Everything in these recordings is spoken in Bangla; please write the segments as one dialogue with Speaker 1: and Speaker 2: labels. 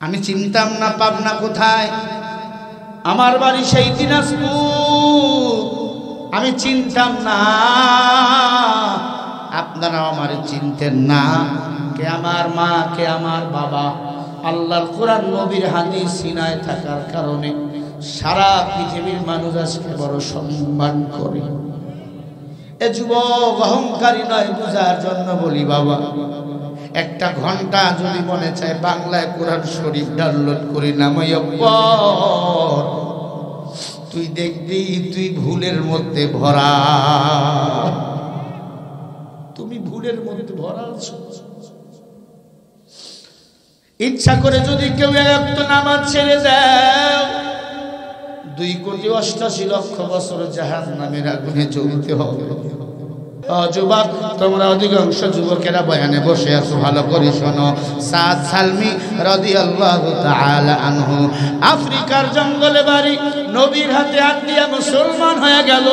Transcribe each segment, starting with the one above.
Speaker 1: আমি চিনতাম না পাবনা কোথায়, আমার বাড়ি সেই দিনাজপুর, আমি চিনতাম না, আপনারা আমার চিনতেন না। কে আমার মা, কে আমার বাবা, আল্লাহর কোরআন নবীর হাদিস সিনায় থাকার কারণে সারা পৃথিবীর মানুষ আজকে বড় সম্মান করে। এ যুবক অহংকারী নয়, বুঝার জন্য বলি বাবা, একটা ঘন্টা যদি মনে চায় বাংলায় কোরআন শরীফ ডাউনলোড করে নামাইয়া পড়, তুই দেখবি তুই ভুলের মধ্যে ভরা, তুমি ভুলের মধ্যে ভরা আছো। ইচ্ছা করে যদি কেউ একটা নামাজ ছেড়ে দাও, 2,88,00,000 বছর জাহান্নামের আগুনে জ্বলতে হবে। যুবক, তোমরা অধিকাংশ যুবকেরা বয়ানে বসে আছো, ভালো করে শোনো। সাদ সালমি রাদিয়াল্লাহু তাআলা আনহু আফ্রিকার জঙ্গলে বাড়ি, নবীর হাতে হাত দিয়া মুসলমান হয়ে গেল।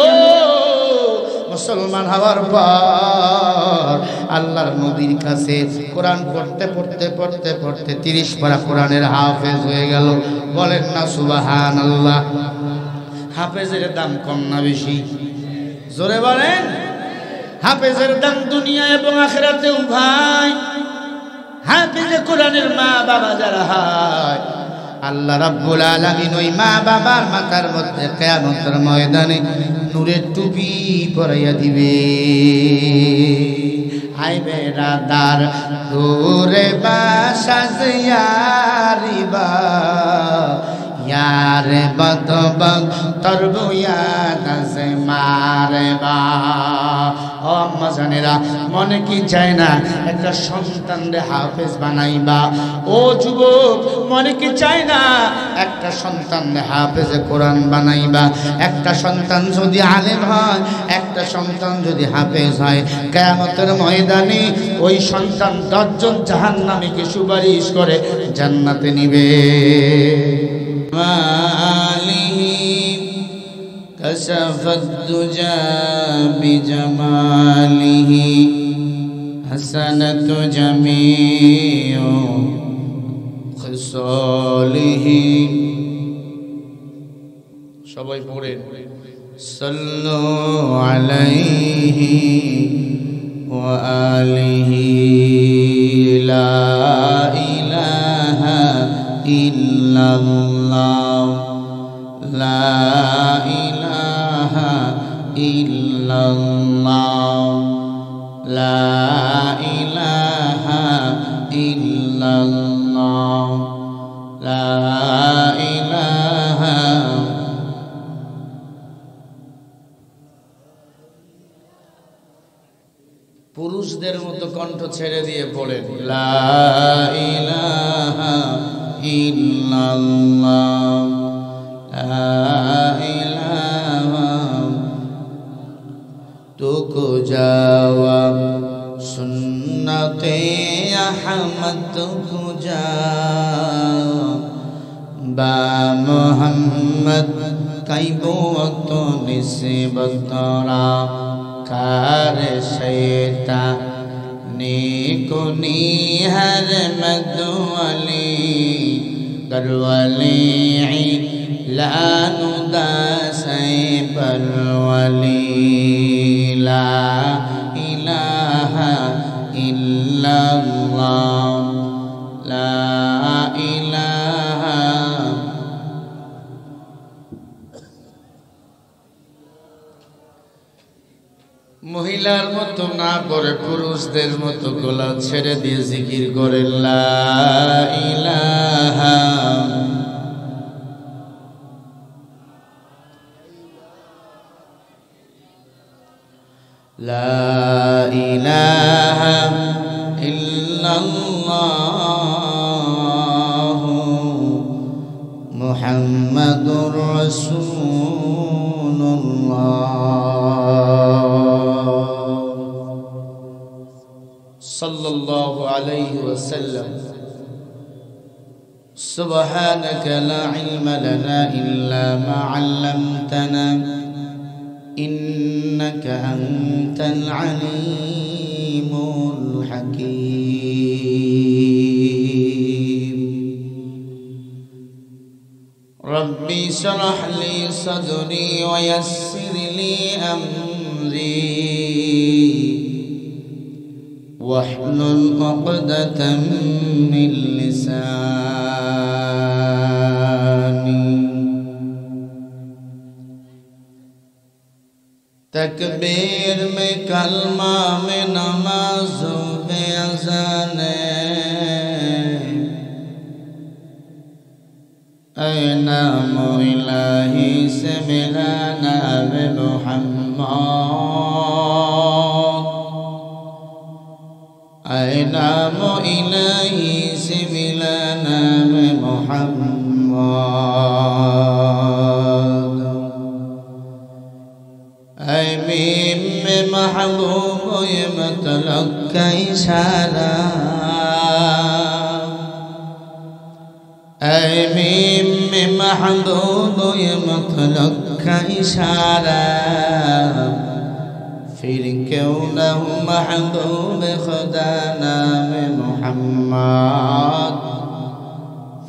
Speaker 1: মুসলমান হওয়ার পর আল্লাহর নবীর কাছে কোরআন পড়তে পড়তে পড়তে পড়তে 30 পারা কোরআনের হাফেজ হয়ে গেল। বলেন না সুবহানাল্লাহ। হাফেজের দাম কম না বেশি? জোরে বলেন। হাফেজের দাম দুনিয়া এবং আখিরাতেও ভাই। হাফেজে কোরআনের মা বাবা যারা হয়, আল্লাহ রাব্বুল আলামিন ওই মা বাবার মাথার মধ্যে কিয়ামতের ময়দানে নূরের টুপি পরাইয়া দিবে। হাই বেরাদার দূরে বাসাজ ইয়ারিবা, ইয়ারে বদবক তরবুয়া নাজে মারেবা। ও আম্মা জানেরা, মনে কি চায় না একটা সন্তানরে হাফেজ বানাইবা? ও যুবক, মনে কি চায় না একটা সন্তানরে হাফেজে কোরআন বানাইবা? একটা সন্তান যদি আলেম হয়, একটা সন্তান যদি হাফেজ হয়, কিয়ামতের ময়দানে ওই সন্তান 10 জন জাহান্নামীকে সুপারিশ করে জান্নাতে নিবে। كشف الدجى بجماله حسنت جميع خصاله। সবাই পড়েন সাল্লু আলাইহি ওয়া আলিহি। লা ইলাহা ইল্লাল্লাহ, লা ইলাহা ইল্লাল্লাহ, লা ইলাহা ইল্লাল্লাহ, লা ইলাহা। পুরুষদের মতো কণ্ঠ ছেড়ে দিয়ে পড়েন লা ইলাহা ইল্লাল্লাহ, লা ইলাহা। তুকো যাওয়া সুন্নতে আহমদ, তুকো যাওয়া বা মোহাম্মদ কাইবো তো নিসবতরা কার শৈতা নেকুনি হর মদওয়ালি করওয়ালি লানু দাসাই পরওয়ালি। লা ইলাহা ইল্লাল্লাহ, লা ইলাহা। মহিলার মতো না পড়ে পুরুষদের মতো গলা ছেড়ে দিয়ে জিকির করে লা ইলাহা। লা ইলাহা ইল্লাল্লাহ মুহাম্মাদুর রাসূলুল্লাহ সাল্লাল্লাহু আলাইহি ওয়াসাল্লাম। সুবহানাকা লা ইলমা লানা ইল্লা মা 'আল্লামতানা ইন্নাকা আনতাল আলিমুল হাকীম। ربي اشرح لي صدري ويسر لي أمري واحلل عقدة من لساني तकबीर में कलमा में नमाज़ों में अज़ान ऐ नाम इलाही से मिलाना वे मोहम्मद ऐ नाम इलाही से मिलाना वे मोहम्मद ऐ मीम में महबूब ये मतलब का इशारा ऐ मीम में महबूब ये मतलब का इशारा फिर क्यों न हूँ महबूब खुदा नाम मोहम्मद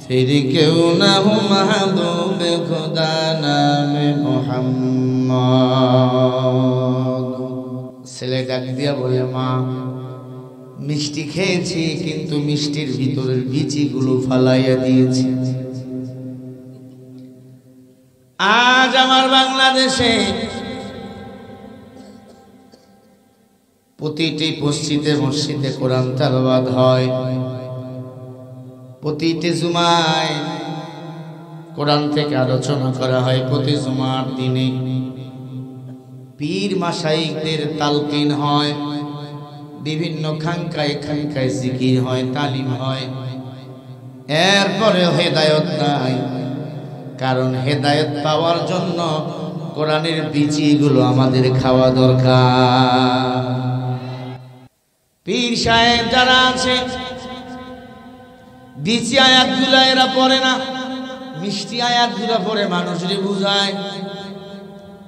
Speaker 1: फिर क्यों न हूँ महबूब खुदा नाम मोहम्मद ছেলে ডাক দিয়া বলে মা মিষ্টি খেয়েছি কিন্তু মিষ্টির ভিতরের বীজগুলো ফালাইয়া দিয়েছি আজ আমার বাংলাদেশে প্রতিটি মসজিদে কোরআন তেলাওয়াত হয় প্রতিটি জুমায় কোরআন থেকে আলোচনা করা হয় প্রতি জুমার দিনে পীর মাশাইখদের তালকিন হয় বিভিন্ন খানকায় জিকির হয় তালিম হয় এরপরে হেদায়েত নাই কারণ হেদায়েত পাওয়ার জন্য কোরআনের বীজগুলো আমাদের খাওয়া দরকার পীর সাহেব যারা আছে বিচি আয়াতগুলো এরা পড়ে না মিষ্টি আয়াতগুলো পড়ে মানুষকে বুঝায়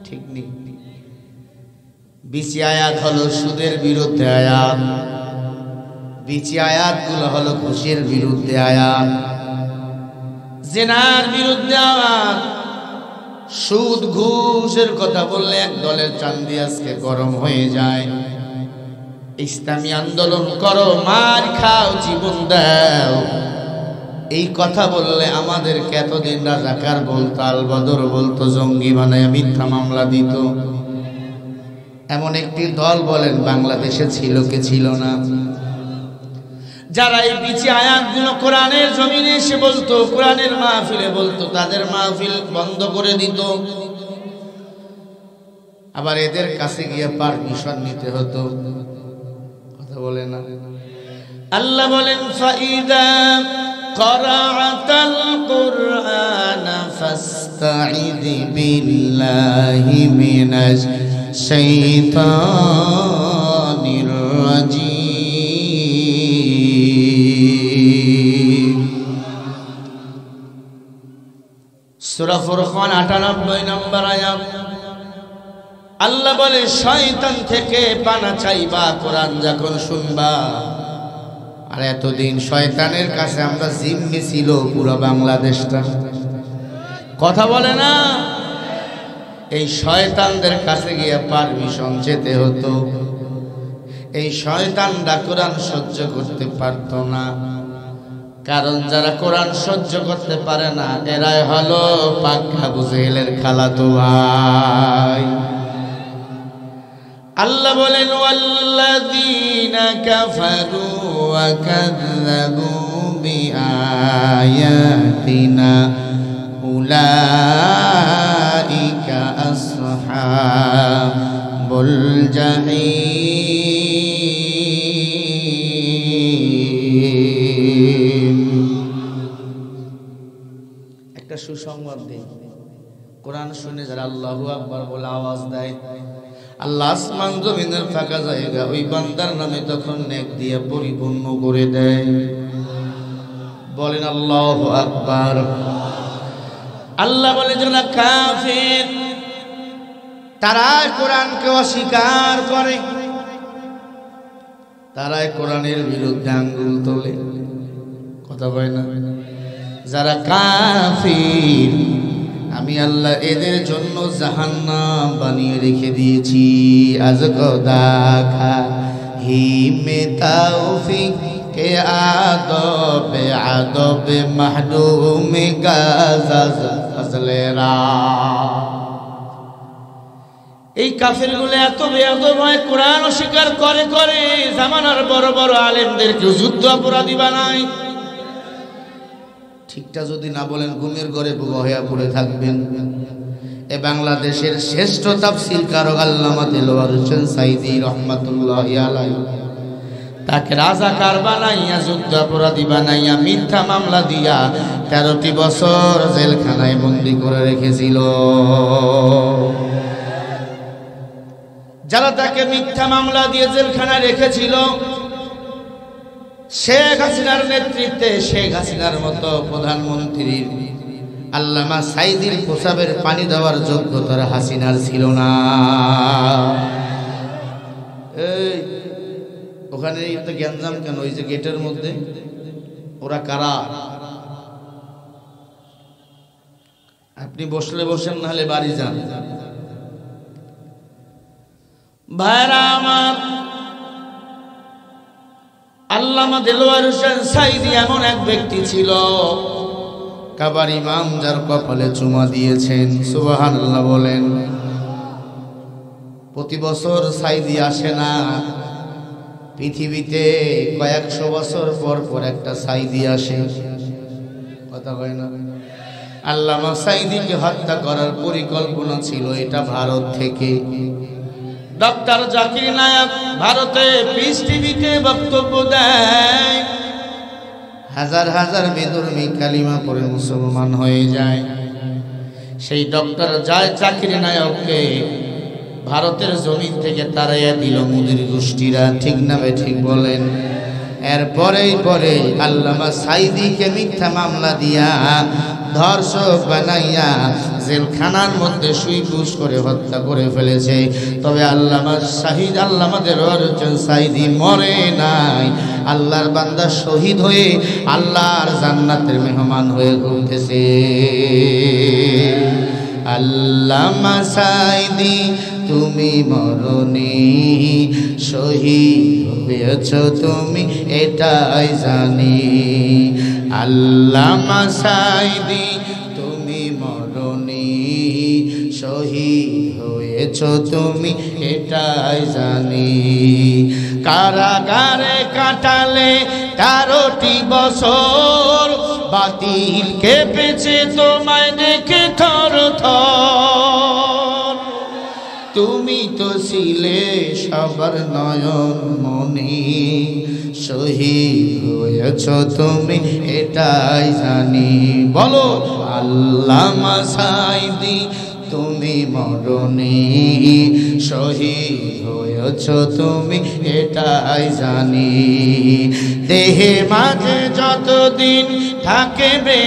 Speaker 1: ঠিক নেই বিচি আয়াত হলো সুদের বিরুদ্ধে আয়াত বিচি আয়াতগুলো হলো ঘুষের বিরুদ্ধে আয়াত জিনার বিরুদ্ধে আয়াত সুদ ঘুষের কথা বললে এক দলের চান্দি আজকে গরম হয়ে যায় ইসলামী আন্দোলন করো মার খাও জীবন দাও এই কথা বললে আমাদেরকে এতদিন রাজাকার বলতো আল বদর বলতো জঙ্গি বানায় মিথ্যা মামলা দিত এমন একটি দল বলেন বাংলাদেশে ছিল কি ছিল না যারা এই বিচি আয়াতগুলো কোরআনের জমিনে এসে বলতো কোরআনের মাহফিলে বলতো তাদের মাহফিল বন্ধ করে দিত আবার এদের কাছে গিয়ে পারমিশন নিতে হতো কথা বলে না আল্লাহ বলেন ফাইদা ক্বরাআতাল কুরআন ফাস্তাইদ বিল্লাহি মিনাশ শাইতানির রাজিম সূরা ফুরকান 98 নম্বর আয়াত আল্লাহ বলে শয়তান থেকে পানা চাইবা কোরআন যখন শুনবা আর এতদিন শয়তানের কাছে আমরা জিম্মি ছিল পুরো বাংলাদেশটা কথা বলে না এই শয়তানদের কাছে গিয়ে পারমিশন যেতে হতো এই শয়তানরা কোরআন সহ্য করতে পারত না কারণ যারা কোরআন সহ্য করতে পারে না এরাই হলো পাক্কা আবু জেহেলের খালাতো ভাই আল্লাহ বলেন ওয়াল্লাযীনা কাফারু ওয়া কাযযাবু বিআয়াতিনা উলাইকা আসহাবুল জাহিম একটা সুসংবাদ দেই কোরআন শুনে যারা আল্লাহু আকবার বলে আওয়াজ দেয় আল্লাহ আসমান জমিনের ফাঁকা জায়গা ওই বান্দার নামে তখন নেক দিয়ে পরিপূর্ণ করে দেয় বলেন আল্লাহু আকবার আল্লাহ বলে যারা কাফির তারা কোরআনকে অস্বীকার করে তারা কোরআনের বিরুদ্ধে আঙ্গুল তোলে কথা বলে না যারা কাফির আমি আল্লাহ এদের জন্য জাহান্নাম বানিয়ে রেখে দিয়েছি। আজ দেখা হিমে তাওফিক কে আদবে আদবে মাহদুমে গাজাজ ফজলেরা। এই কাফেরগুলো এত বেয়াদব হয়, কোরআন অস্বীকার করে করে জামানার বড় বড় আলেমদেরকে যুদ্ধ অপরাধী বানায়। ঠিকটা যদি না বলেন ঘুমের ঘরে বোবা হয়ে পড়ে থাকবেন। এ বাংলাদেশের শ্রেষ্ঠ তাফসীরকার আল্লামা দেলোয়ার হোসেন সাঈদী রহমাতুল্লাহি আলাইহি, তাকে রাজাকার বানাইয়া যুদ্ধ অপরাধী বানাইয়া মিথ্যা মামলা দিয়া 13টি বছর জেলখানায় বন্দী করে রেখেছিল। যারা তাকে মিথ্যা মামলা দিয়ে জেলখানায় রেখেছিল, শেখ হাসিনার নেতৃত্বে শেখ হাসিনার মতো প্রধানমন্ত্রীর আল্লামা সাঈদীর প্রসাবের পানি দেওয়ার যোগ্যতার হাসিনার ছিল না। এই ওখানে এত গ্যাঞ্জাম কেন? ওই যে গেটের মধ্যে ওরা কারা? আপনি বসলে বসেন, না হলে বাড়ি যান। ভাইরা আমার, আল্লামা দেলোয়ার হোসেন সাঈদী এমন এক ব্যক্তি ছিল, কাবার ইমাম যার কপালে চুমা দিয়েছেন, সুবহানাল্লাহ বলেন। প্রতি বছর সাঈদী আসে না, পৃথিবীতে কয়েকশো বছর পর পর একটা সাঈদী আসে। কথা হয় না? আল্লামা সাঈদীকে হত্যা করার পরিকল্পনা ছিল, এটা ভারত থেকে। ডক্টর জাকির নায়েক ভারতে পিস টিভিতে বক্তব্য দেয়, হাজার হাজার বেদরমি কালিমা পড়ে মুসলমান হয়ে যায়। সেই ডক্টর জাকির নায়েককে ভারতের জমিন থেকে তাড়াইয়া দিল মুদির গোষ্ঠীরা। ঠিক না ভাই? ঠিক বলেন। এরপরেই পরে আল্লামা সাঈদীকে মিথ্যা মামলা দিয়া ধর্ষক বানাইয়া জেলখানার মধ্যে সুইপুষ করে হত্যা করে ফেলেছে। তবে আল্লামা দেলোয়ার হোসেন সাঈদী মরে নাই, আল্লাহর বান্দা শহীদ হয়ে আল্লাহর জান্নাতের মেহমান হয়ে ঘুরতেছে। আল্লামা সাঈদী তুমি মরনি, শহীদ হয়েছ তুমি এটাই জানি। আল্লামা সাঈদী তুমি মরনি, শহীদ হয়েছ তুমি এটাই জানি। কারাগারে কাটালে 13টি বছর, বাতিল কেঁপেছে তোমায় দেখে থর থর। তুমি তো ছিলে সবার নয়ন মনি, শহীদ হয়েছ তুমি এটাই জানি। বলো আল্লামা সাঈদী তুমি মরনি, শহীদ হয়েছ তুমি এটাই জানি। দেহে মাঝে যতদিন থাকবে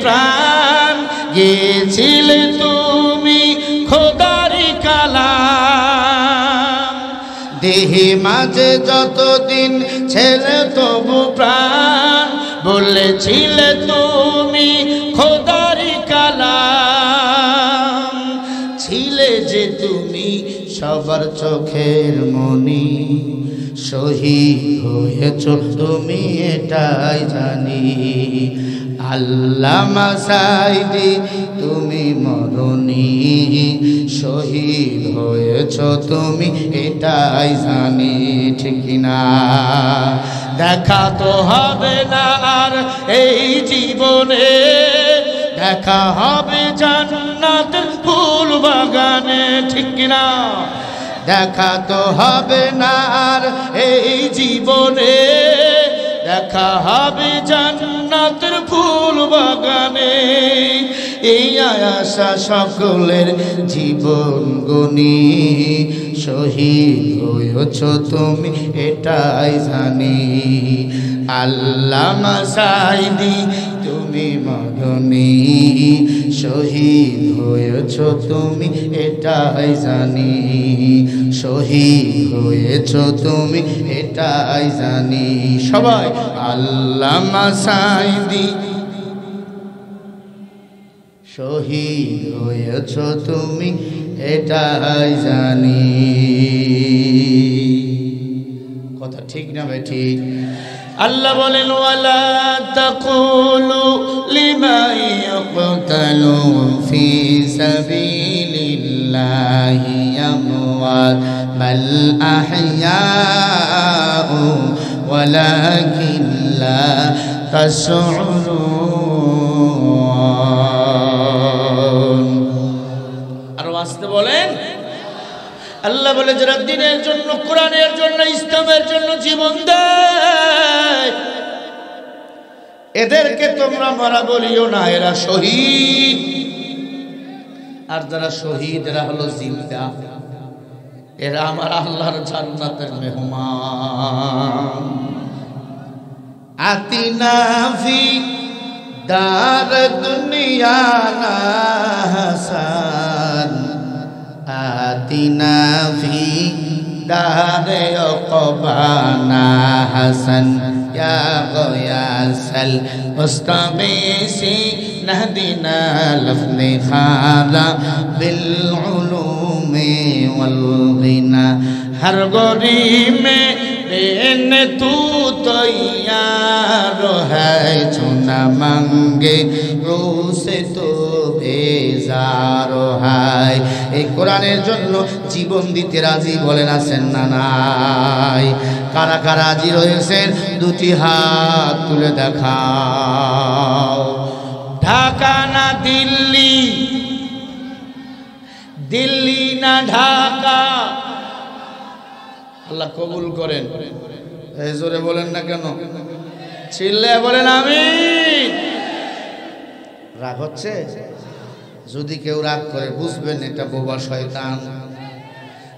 Speaker 1: প্রাণ, গেছিলে তুমি খোদারি কালাম। দেহে মাঝে যতদিন ছেলে তবু প্রাণ, বলেছিলে তুমি খোদারি কালাম। ছিলে যে তুমি সবার চোখের মনি, শহীদ হয়েছ তুমি এটাই জানি। আল্লামা সাঈদী তুমি মরনি, শহীদ হয়েছ তুমি এটাই জানি। ঠিক না? দেখা তো হবে না আর এই জীবনে, দেখা হবে জান্নাতের ফুল বাগানে। ঠিক না? দেখা তো হবে না আর এই জীবনে, দেখা হবে জান্নাতের ফুল বাগানে। এই আশা সকলের জীবন গনি, শহীদ হয়েছ তুমি এটাই জানি। আল্লামা সাঈদী তুমি মরনি, শহীদ হয়েছ তুমি এটাই জানি। শহীদ হয়েছ তুমি এটাই জানি। সবাই আল্লামা সাঈদী শহীদ হয়েছ তুমি এটাই জানি। কথা ঠিক না ভাই? ঠিক। আল্লাহ বলেন ওয়ালা তাকুলু লিমান ইয়াকতালু ফি সাবিলিল্লাহি আমওয়াত বাল আহইয়াউ ওয়ালাকিন লা তাশউরুন। আর আসতে বলেন। আল্লাহ বলে যারা দ্বীনের জন্য, কোরআনের জন্য, ইসলামের জন্য জীবন দেয় এদেরকে তোমরা মারা বলিও না, এরা শহীদ। আর যারা শহীদ এরা হলো জিন্দা, এরা আমার আল্লাহর জান্নাতের মেহমান। আতিনা ফি দার দুনিয়া না হাসান, আতিনা ফি দারে উকবানা হাসান, ইয়া গয়াসাল মুস্তাগীসি নাহদিনা লাফনি খালা বিল উলুমি ওয়াল গিনা। হর গরি মে बेन तू तैयार है चुना मांगे रू से तो बेजार है। এই কোরআনের জন্য জীবন দিতে রাজি বলেন আছেন না নাই? কারা কারা রাজি রয়েছেন দুটি হাত তুলে দেখাও। ঢাকা না দিল্লি, দিল্লি না ঢাকা। আল্লাহ কবুল করেন। এই জোরে বলেন না কেন? চিল্লে বলেন আমিন। রাগ হচ্ছে? যদি কেউ রাগ করে বুঝবেন এটা বোবা শয়তান।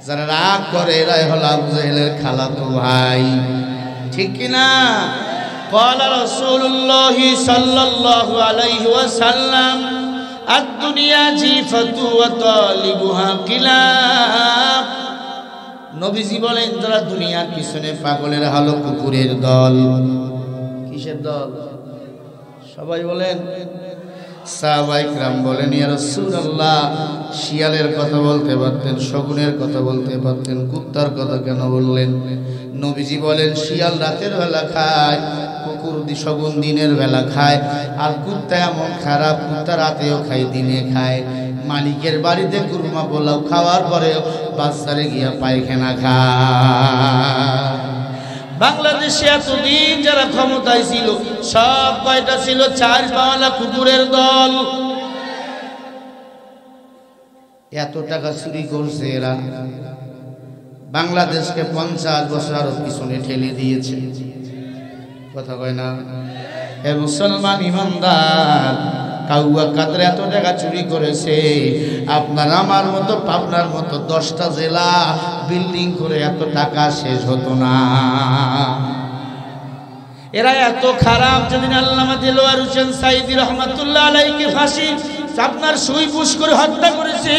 Speaker 1: যারা রাগ করে এরাই হলো আবু জেহেলের খালাতো ভাই, ঠিক কি না? قال رسول الله صلى الله عليه وسلم الدنيا جيفة وطالبها كلاب। নবীজি বলেন যারা দুনিয়ার পিছনে পাগলের হলো কুকুরের দল। কিসের দল? সবাই বলেন। সাহাবায়ে কিরাম বলেন ইয়া রাসূলুল্লাহ, শিয়ালের কথা বলতে পারতেন, শগুনের কথা বলতে পারতেন, কুত্তার কথা কেন বললেন? নবীজি বলেন শিয়াল রাতের বেলা খায়, কুকুর শগুন দিনের বেলা খায়, আর কুত্তা এমন খারাপ, কুত্তা রাতেও খায় দিনে খায়। মালিকের বাড়িতে কুরমা পোলাও খাওয়ার পরে বাচ্চারে গিয়া পায়খানা খায়। বাংলাদেশে এতদিন যারা ক্ষমতায় ছিল সব কয়টা ছিল? 4 পাওয়ালা কুকুরের দল। এত টাকা চুরি করছে এরা, বাংলাদেশকে 50 বছর আরো পিছনে ঠেলে দিয়েছে। কথা কয় না? এ মুসলমান ইমানদার, কাউয়া কাদরে এত টাকা চুরি করেছে, আপনার আমার মতো পাবনার মতো 10টা জেলা বিল্ডিং করে এত টাকা শেষ হতো না। এরা এত খারাপ, যেদিন আল্লামা দেলোয়ার হোসেন সাইদি রহমাতুল্লাহ আলাইহিকে ফাঁসি আপনার সুই পুশ করে হত্যা করেছে,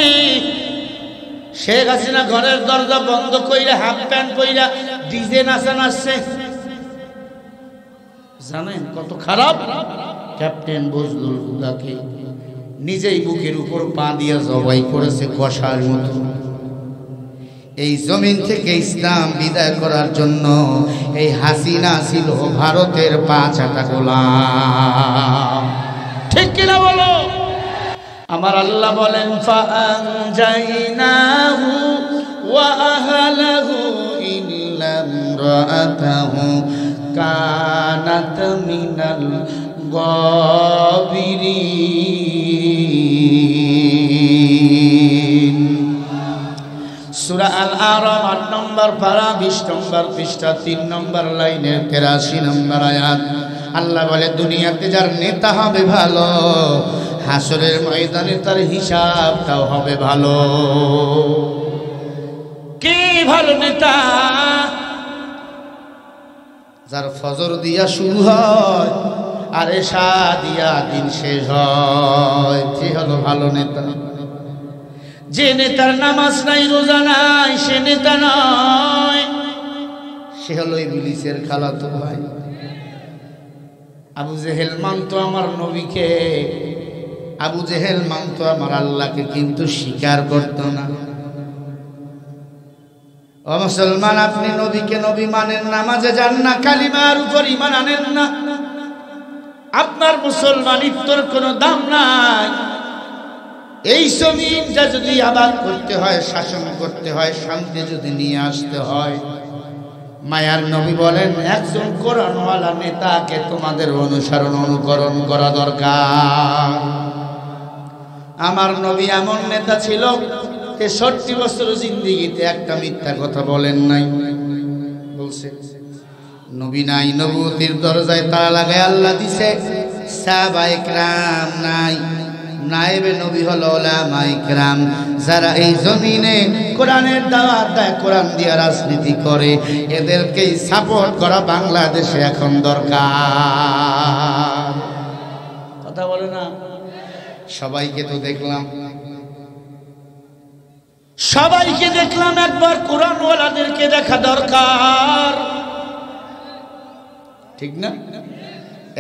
Speaker 1: শেখ হাসিনা ঘরের দরজা বন্ধ কইরা হাফ প্যান্ট পইরা ডিজে নাচা নাচছে। জানেন কত খারাপ? ক্যাপ্টেন বজলুল হুদাকে নিজেই বুকের উপর পা দিয়া জবাই করেছে কষার মতো। এই জমিন থেকে ইসলাম বিদায় করার জন্য এই হাসিনা ছিল ভারতের 5 গোলাম। ঠিক কিনা বলো? আমার আল্লাহ বলেন ফাআনজাইনাহু ওয়া আহলাহু ইল্লা ইমরাআতাহু কানাত মিনাল গাবিরিন। সূরা আল আরাফ 8 নম্বর পারা 20 নম্বর পৃষ্ঠা 3 নম্বর লাইনের 83 নম্বর আয়াত। আল্লাহ বলে দুনিয়াতে যার নেতা হবে ভালো, হাসরের ময়দানে তার হিসাবটাও হবে ভালো। কি ভালো নেতা? যার ফজর দিয়া শুরু হয় আর এশা দিয়া দিন শেষ হয়, সে হলো ভালো নেতা। যে নেতার নামাজ নাই রোজা নাই সে নেতা নয়, সে হলো ইবলিসের খালাতো ভাই। আবু জেহেল মানতো আমার নবীকে, আবু জেহেল মানতো আমার আল্লাহকে, কিন্তু স্বীকার করত না। ও মুসলমান, আপনি নবীকে নবী মানেন, নামাজে যান না, কালিমার উপর ঈমান আনেন না, আপনার মুসলমানিত্বর কোনো দাম নাই। এই জমিনটা যদি আবাদ করতে হয়, শাসন করতে হয়, শান্তি যদি নিয়ে আসতে হয়, মায়ার নবী বলেন একজন কোরআনওয়ালা নেতাকে তোমাদের অনুসরণ অনুকরণ করা দরকার। আমার নবী এমন নেতা ছিল, 63 বছর জিন্দেগিতে একটা মিথ্যা কথা বলেন নাই। বলছে নবী নাই, নবুয়তির দরজায় তালা লাগায় আল্লাহ দিছে, সাহাবায়ে কেরাম নাই। নায়েবে নবী হলো উলামায়ে কেরাম, যারা এই জমিনে কোরআনের দাওয়াত দেয়, কোরআন দিয়ে রাজনীতি করে, এদেরকেই সাপোর্ট করা বাংলাদেশে এখন দরকার। কথা বলে না? সবাইকে তো দেখলাম, সবাইকে দেখলাম, একবার কোরআনওয়ালাদেরকে দেখা দরকার, ঠিক না?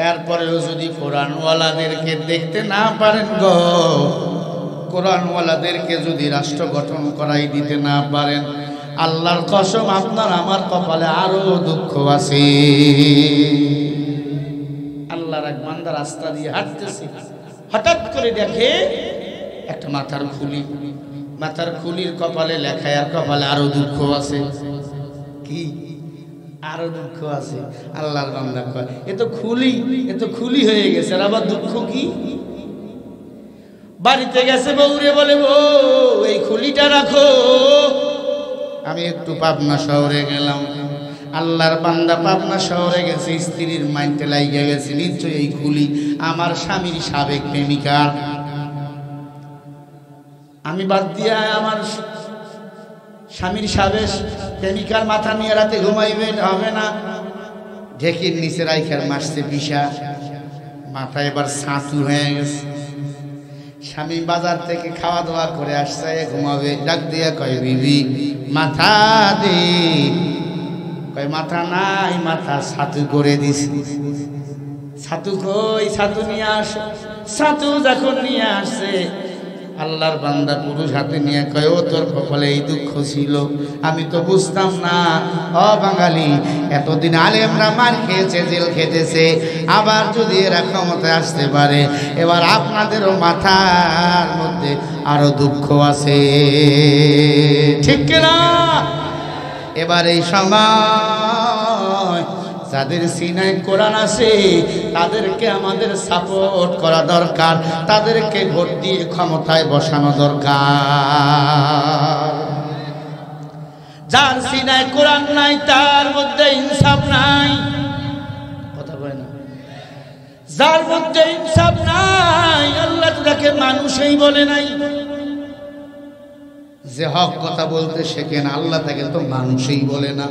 Speaker 1: এরপরেও যদি কোরআনওয়ালাদেরকে দেখতে না পারেন গো, কোরআনওয়ালাদেরকে যদি রাষ্ট্র গঠন করাই দিতে না পারেন, আল্লাহর কসম আপনার আমার কপালে আরো দুঃখ আছে। আল্লাহর এক বান্দা রাস্তা দিয়ে হাঁটতেছে, হঠাৎ করে দেখে একটা মাথার খুলি, মাথার খুলির কপালে লেখা, আর কপালে আরো দুঃখ আছে। কি আরো দুঃখ আছে? আল্লাহর বান্দা কয় এ তো খুলি হয়ে গেছে, আর আবার দুঃখ কি? বাড়িতে গেছে, বউরে বলে বউ এই খুলিটা রাখো। আমি একটু পাবনা শহরে গেলাম, আল্লাহর বান্দা পাবনা শহরে গেছে, স্ত্রীর মাইন্ডে লাইগা গেছে, নিশ্চয়ই এই খুলি আমার স্বামীর সাবেক প্রেমিকার। আমি বাদ দিয়া আমার স্বামীর সাবেক প্রেমিকার মাথা নিয়ে রাতে ঘুমাইবে হবে না। ঢেকির নিচে রাইখার মাসছে পিসা, মাথা এবার ছাঁচু হয়ে গেছে। স্বামী বাজার থেকে খাওয়া দাওয়া করে আসছে, ঘুমাবে, ডাক দিয়া কয় বিবি মাথা দে। কয় মাথা নাই, মাথা ছাতু করে দিছি। ছাতু কই? ছাতু নিয়ে আসে। ছাতু যখন নিয়ে আসে, আল্লাহর বান্দা পুরুষ হাতে নিয়ে কয় ও তোর কপালে এই দুঃখ ছিল, আমি তো বুঝতাম না। ও বাঙালি, এতদিন আলেমরা মার খেয়েছে, জেল খেটেছে, আবার যদি এরা ক্ষমতায় আসতে পারে, এবার আপনাদেরও মাথার মধ্যে আরো দুঃখ আছে, ঠিক না? এবার এই সময় যাদের সিনায় কোরআন আছে তাদেরকে আমাদের সাপোর্ট করা দরকার, তাদেরকে ভোট দিয়ে ক্ষমতায় বসানো দরকার। যার সিনায় কোরআন নাই তার মধ্যে ইনসাফ নাই, কথা বলে না? যার মধ্যে ইনসাফ নাই, আল্লাহ তাকে মানুষই বলে নাই। যে হক কথা বলতে শেখেন, আল্লাহ তাকে তো মানুষই বলে না।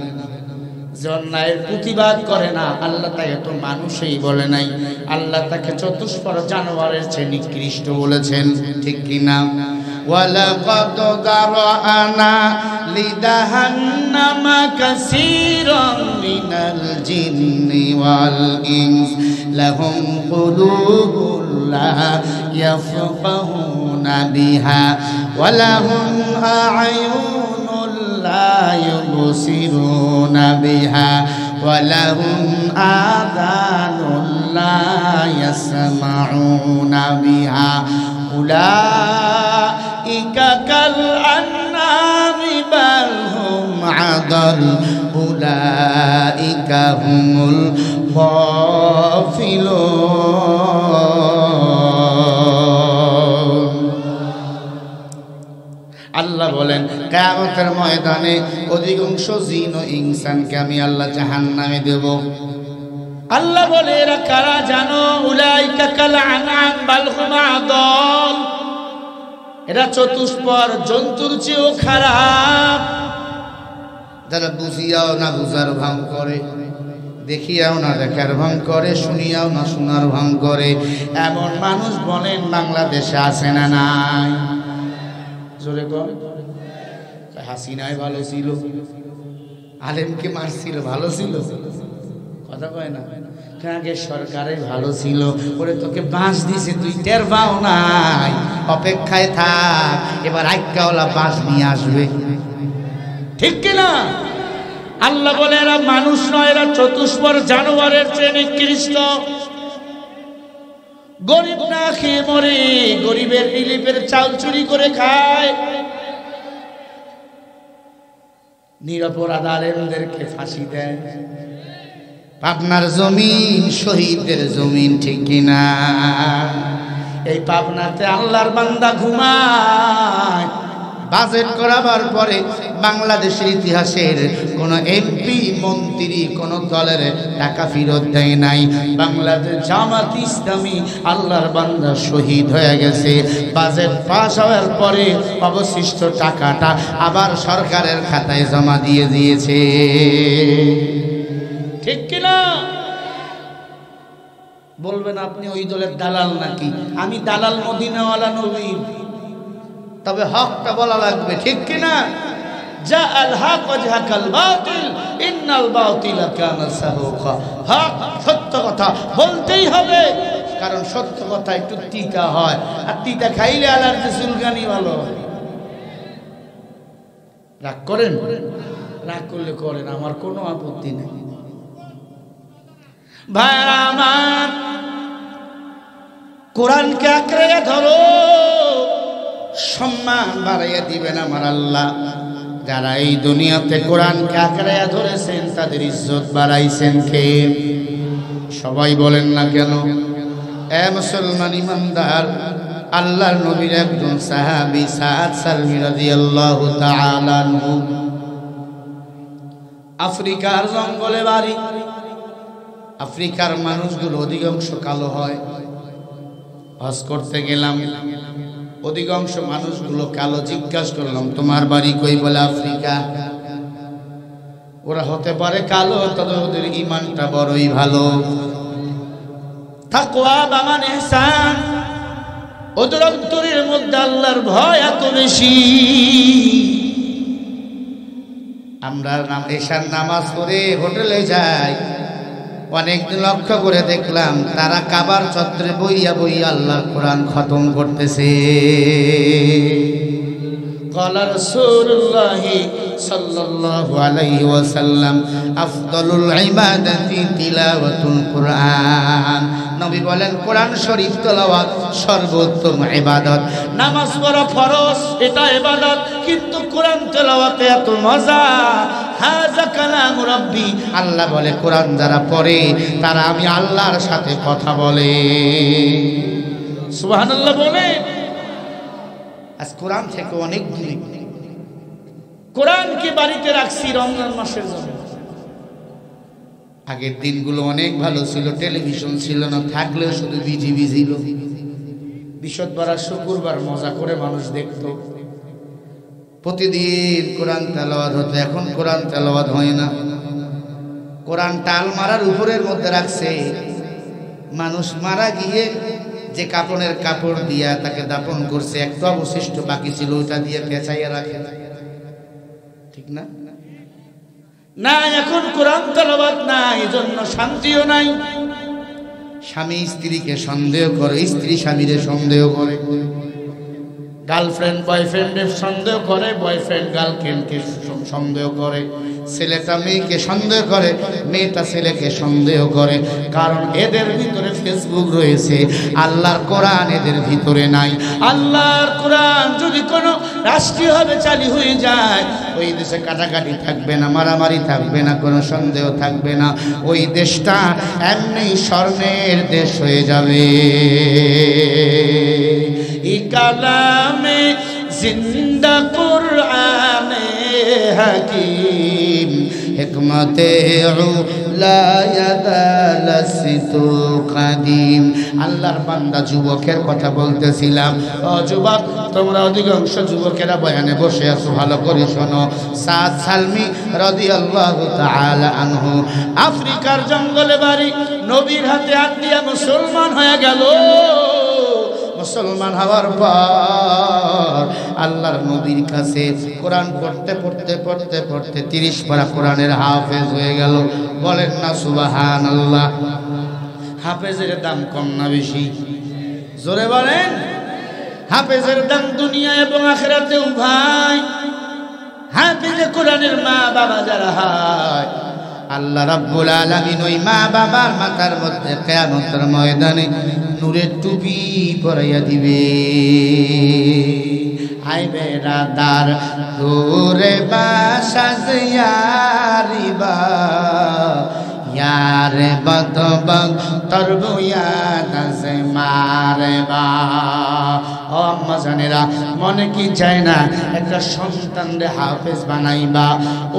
Speaker 1: যে অন্যায়ের প্রতিবাদ করে না, আল্লাহ তাকে তো মানুষই বলে নাই, আল্লাহ তাকে চতুষ্পর জানোয়ারের চেয়ে নিকৃষ্ট বলেছেন, ঠিক কিনা? ওয়ালাকাদ যারানা লিজাহান্নামা কাসীরাম মিনাল জিন্নি ওয়াল ইনস লাহুম কুলুবুন লা ইয়াফকাহুনা বিহা ওয়া লাহুম আ'য়ুনুন লা ইউবসিরুনা বিহা ওয়া লাহুম আযানুন লা ইয়াসমাউনা বিহা উলাইকা কাল আনআমি বাল হুম আদাল উলাইকা হুমুল গাফিলুন। আল্লাহ বলেন কিয়ামতের ময়দানে অধিকাংশ জিন ও ইনসানকে আমি আল্লাহ জাহান্নামে দেব। আল্লাহ বলে এরা কারা জানো? উলাইকা কাল আনআম বাল হুম আদাল, এরা চতুষ্পর জন্তুর চেয়েও খারাপ। যারা বুঝিয়াও না বুঝার ভান করে, দেখিয়াও না দেখার ভান করে, শুনিয়াও না শোনার ভান করে, এমন মানুষ বলেন বাংলাদেশে আছে না নাই? জোরে কর। হাসিনায় ভালো ছিল, আলেমকে মারছিল ভালো ছিল, কথা কয় না? আগে সরকারে ভালো ছিল, ওরে তোকে বাঁশ দিছে তুই টের পাও নাই, অপেক্ষায় থাক, এবার আইকাওয়ালা বাঁশ নিয়ে আসবে। ঠিক কিনা? আল্লাহ বলে এরা মানুষ নয়, এরা চতুষ্পর জানোয়ারের চেয়ে নিকৃষ্ট। গরিব না খেয়ে মরে, গরিবের রিলিফের চাল চুরি করে খায়, নিরপরাধ আলেমদেরকে ফাঁসি দেয়। পাবনার জমিন শহীদদের জমিন, ঠিক কিনা? এই পাবনাতে আল্লাহর বান্দা ঘুমায়। বাজেট করাবার পরে বাংলাদেশের ইতিহাসের কোন এমপি মন্ত্রী কোন দলের টাকা ফেরত দেয় নাই। বাংলাদেশ জামাত ইসলামী আল্লাহর বান্দা শহীদ হয়ে গেছে। বাজেট পাস হওয়ার পরে অবশিষ্ট টাকাটা আবার সরকারের খাতায় জমা দিয়ে দিয়েছে। ঠিক কিনা? বলবেন আপনি ওই দলের দালাল নাকি? আমি দালাল মদিনাওয়ালা নবী, তবে হকটা বলা লাগবে। ঠিক কিনা? যা আল হক ওয়াজহাকাল বাতিল ইন্নাল বাতিলা কানা সাহুকা। হক সত্য কথা বলতেই হবে, কারণ সত্য কথা একটু তিতা হয়, আর তিতা খাইলে আলার্জি চুলকানি ভালো। রাগ করেন? রাগ করলে করেন, আমার কোনো আপত্তি নেই। ভাইরা আমার, কোরআনকে আঁকড়ে ধরো, সম্মান বাড়াইয়া দিবেন আমার আল্লাহ। যারা এই দুনিয়াতে কোরআনকে আঁকড়ে ধরেছেন তাদের ইজ্জত বাড়াইছেন কে? সবাই বলেন না কেন? এ মুসলমান ইমানদার, আল্লাহর নবীর একজন সাহাবী সাদ সালমি রাদিয়াল্লাহু তাআলা আনহু, আফ্রিকার জঙ্গলে বাড়ি। আফ্রিকার মানুষগুলো অধিকাংশ কালো হয়। হজ করতে গেলাম, অধিকাংশ মানুষগুলো কালো। জিজ্ঞাসা করলাম তোমার বাড়ি কই? বলে আফ্রিকা। ওরা হতে পারে কালো, তবে ওদের ঈমানটা বড়ই ভালো। তাকওয়া বামান ইহসান, ওদের অন্তরের মধ্যে আল্লাহর ভয় এত বেশি। আমরা এশার নামাজ পড়ে হোটেলে যাই, অনেকদিন লক্ষ্য করে দেখলাম তারা কাবার চত্বরে বইয়া বইয়া আল্লাহর কোরআন খতম করতেছে। ক্বালা রাসূলুল্লাহি সাল্লাল্লাহু আলাইহি ওয়াসাল্লাম আফদালুল ইবাদাতি তিলাওয়াতুল কুরআন। নবী বলেন কোরআন শরীফ তেলাওয়াত সর্বোত্তম ইবাদত। নামাজ পড়া ফরজ, এটা ইবাদত, কিন্তু কোরআন তেলাওয়াতে এত মজা। হাযা কালাম রাব্বি, আল্লাহ বলে কোরআন যারা পড়ে তারা আমি আল্লাহর সাথে কথা বলে। সুবহানাল্লাহ বলে। আজ কোরআন থেকে অনেক দূরে। কোরআনকে বাড়িতে রাখছি রমজান মাসের জন্য। আগের দিনগুলো অনেক ভালো ছিল, টেলিভিশন ছিল না, থাকলেও শুধু বিজিবি ছিল। বিশুদ্ধবার শুক্রবার মজা করে মানুষ দেখত, প্রতিদিন কোরআন তেলাওয়াত হতো। এখন কোরআন তেলাওয়াত হয় না। কোরআন টাল মারার উপরের মধ্যে রাখছে। মানুষ মারা গিয়ে যে কাপড়ের কাপড় দিয়া তাকে দাপন করছে, একটা অবশিষ্ট বাকি ছিল, ওইটা দিয়ে পেঁচাইয়া রাখে। ঠিক না? না, এখন কোরআন তেলাওয়াত নাই, এজন্য শান্তিও নাই। স্বামী স্ত্রীকে সন্দেহ করে, স্ত্রী স্বামীরে সন্দেহ করে, গার্লফ্রেন্ড বয়ফ্রেন্ডের সন্দেহ করে, বয়ফ্রেন্ড গার্লফ্রেন্ডকে সন্দেহ করে, ছেলেটা মেয়েকে সন্দেহ করে, মেয়েটা ছেলেকে সন্দেহ করে। কারণ এদের ভিতরে ফেসবুক রয়েছে, আল্লাহর কোরআন এদের ভিতরে নাই। আল্লাহর কোরআন যদি কোনো রাষ্ট্রীয়ভাবে চালু হয়ে যায়, ওই দেশে কাটাকাটি থাকবে না, মারামারি থাকবে না, কোনো সন্দেহ থাকবে না। ওই দেশটা এমনি স্বর্ণের দেশ হয়ে যাবে। কালামে জিন্দা কুরআনে হাকিম হিকমতে উলা ইয়াদালাসিতুল কাদিম। আল্লাহর বান্দা যুবকের কথা বলতেছিলাম। ও যুবক, তোমরা অধিকাংশ যুবকেরা বয়ানে বসে আছো, ভালো করে শোনো। সাদ সালমি রাদিয়াল্লাহু তাআলা আনহু আফ্রিকার জঙ্গলে বাড়ি, নবীর হাতে হাত দিয়া মুসলমান হয়ে গেল। মুসলমান হওয়ার পর আল্লাহর নবীর কাছে কোরআন পড়তে পড়তে পড়তে পড়তে 30 পারা কোরআনের হাফেজ হয়ে গেল। বলেন না সুবহানাল্লাহ। হাফেজের দাম কম না বেশি? জোরে বলেন। হাফেজের দাম দুনিয়া এবং আখিরাতেও ভাই। হাফেজে কোরআনের মা বাবা যারা হয়, আল্লাহ রাব্বুল আলামিন ওই মা বাবার মাথার মধ্যে কিয়ামতের ময়দানে নূরের টুপি পরাইয়া দিবে। আই বেরাদার দূরে বাসাজ ইয়ারিবা ইয়ারে বদবগ তরবুয়া নাজে মারবা। ও আম্মা জানেরা, মনে কি চায় না একটা সন্তানরে হাফেজ বানাইবা?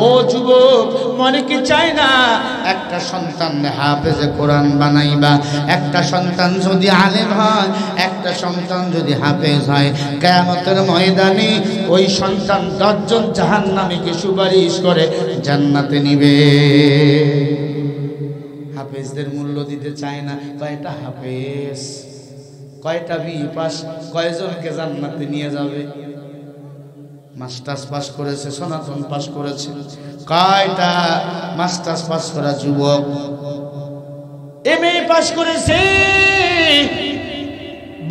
Speaker 1: ও যুবক, মনে কি চায় না একটা সন্তানরে হাফেজে কোরআন বানাইবা? একটা সন্তান যদি আলেম হয়, একটা সন্তান যদি হাফেজ হয়, কিয়ামতের ময়দানে ওই সন্তান 10 জন জাহান্নামীকে সুপারিশ করে জান্নাতে নিবে। হাফেজদের মূল্য দিতে চায় না। কয়টা হাফেজ, কয়টা বিএ পাস, কয়জনকে জান্নাতে নিয়ে যাবে? মাস্টার্স পাস করেছে, সনাতন পাস করেছে, কয়টা মাস্টার্স পাস করা যুবক এমএ পাস করেছে?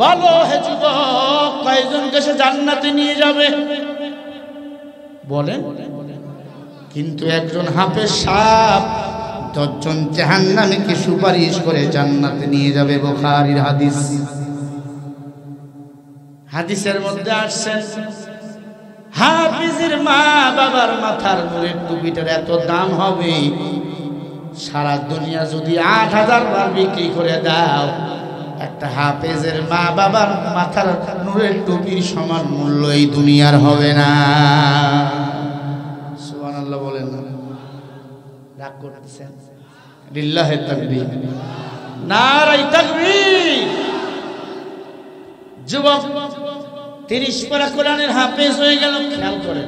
Speaker 1: বলো হে যুবক, কয়জনকে সে জান্নাতে নিয়ে যাবে বলেন? কিন্তু একজন হাফেজ সাহেব 10 জন জাহান্নামীকে সুপারিশ করে জান্নাতে নিয়ে যাবে। বুখারীর হাদিস। হাদিসের মধ্যে আসছে হাফেজের মা বাবার মাথার নূরের টুপিটার এত দাম হবে, সারা দুনিয়া যদি 8000 বার বিক্রি করে দাও, একটা হাফেজের মা বাবার মাথার নূরের টুপির সমান মূল্য এই দুনিয়ার হবে না। সুবহানাল্লাহ বলেন না? রাগ করতেছেন? লিল্লাহি তাকবীর, নারায়ে তাকবীর। যুবক 30 পারা কোরআনের হাফেজ হয়ে গেল, খেয়াল করে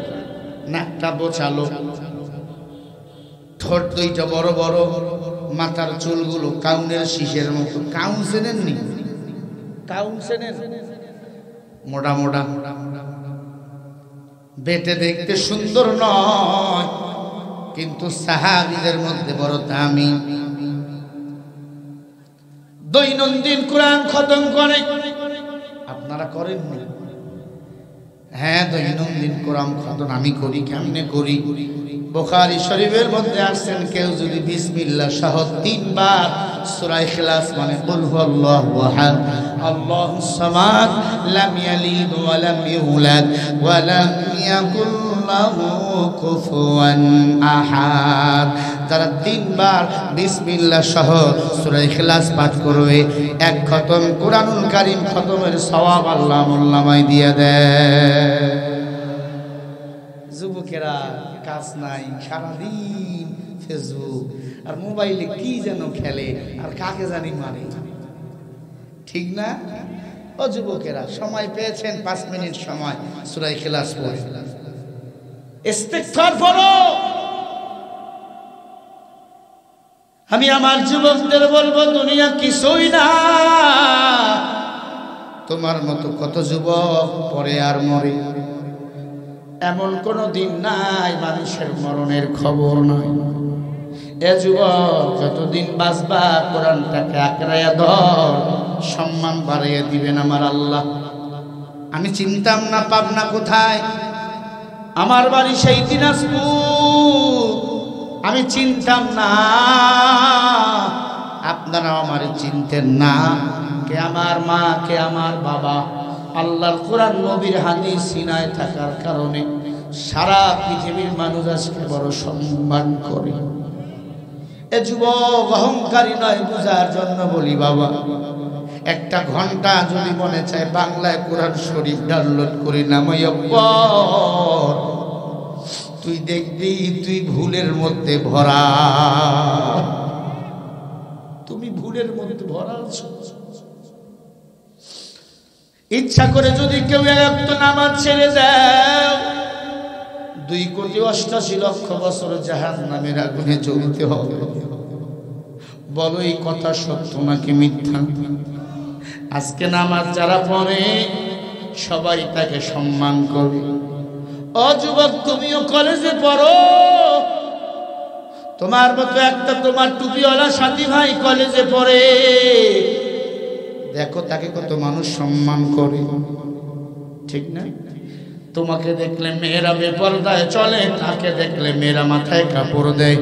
Speaker 1: নাকটা বোচালো, ঠোঁট দুইটা বড় বড়, মাথার চুলগুলো কাউনের শীষের মতো। কাউন চেনেননি? কাউন চেনেন? মোটা মোটা, বেটে দেখতে সুন্দর নয়, কিন্তু সাহাবীদের মধ্যে বড় দামি। দৈনন্দিন কোরআন খতম করে। আপনারা করেননি? হ্যাঁ, দৈনন্দিন কোরআন খতম আমি করি। কেমনে করি? বুখারী শরীফের মধ্যে আসছেন, কেউ যদি বিসমিল্লাহ সহ 3 বার সূরা ইখলাস মানে কুল হুয়াল্লাহু আহাদ আল্লাহুস সামাদ লাম ইয়ালিদ ওয়া লাম ইউলাদ ওয়া লাম ইয়াকুল লাহু কুফুয়ান আহাদ, যারা 3 বার বিসমিল্লাহ সহ সূরা ইখলাস পাঠ করবে, 1 খতম কোরআনুল কারীম খতমের সওয়াব আল্লাহ মোল্লামায় দিয়ে দেয়। যুবকেরা কাজ নাই, সারাদিন ফেসবুক আর মোবাইলে কি যেন খেলে আর কাকে জানি মারে, ঠিক না? ও যুবকেরা, সময় পেয়েছেন 5 মিনিট সময়, সূরা ইখলাস পড়ে ইস্তিগফার পড়ো। আমি আমার যুবকদের বলবো, দুনিয়া কিছুই না। তোমার মতো কত যুবক পড়ে আর মরে, এমন কোনো দিন নাই মানুষের মরণের খবর নাই। এ যুবক, যতদিন বাঁচবা কোরআনটাকে আঁকড়াইয়া ধর, সম্মান বাড়িয়ে দিবেন আমার আল্লাহ। আমি চিনতাম না পাবনা কোথায়, আমার বাড়ি সেই দিনাজপুর। আমি চিনতাম না, আপনারা আমার চিনতেন না। কে আমার মা, কে আমার বাবা, আল্লাহর কোরআন নবীর হাদিস সিনায় থাকার কারণে সারা পৃথিবীর মানুষ আজকে বড় সম্মান করে। এ যুবক, অহংকারী নয়, বুঝার জন্য বলি বাবা, 1 ঘন্টা যদি মনে চায় বাংলায় কোরআন শরীফ ডাউনলোড করে নামাইয়া পড়, তুই দেখবি তুই ভুলের মধ্যে ভরা। তুমি ভুলের মধ্যে ভরা আছো। ইচ্ছা করে যদি কেউ 1 ওয়াক্ত নামাজ ছেড়ে যায়, 2,88,00,000 বছর জাহান্নামের আগুনে জ্বলতে হবে। বলো, এই কথা সত্য নাকি মিথ্যা? আজকে নামাজ যারা পড়ে সবাই তাকে সম্মান করে। ও যুবক, তুমিও কলেজে পড়ো, তোমার মতো একটা তোমার টুপিওয়ালা সাথী ভাই কলেজে পড়ে, দেখো তাকে কত মানুষ সম্মান করে, ঠিক না? তোমাকে দেখলে মেয়েরা বেপরদায় চলে, তাকে দেখলে মেয়েরা মাথায় কাপড় দেয়।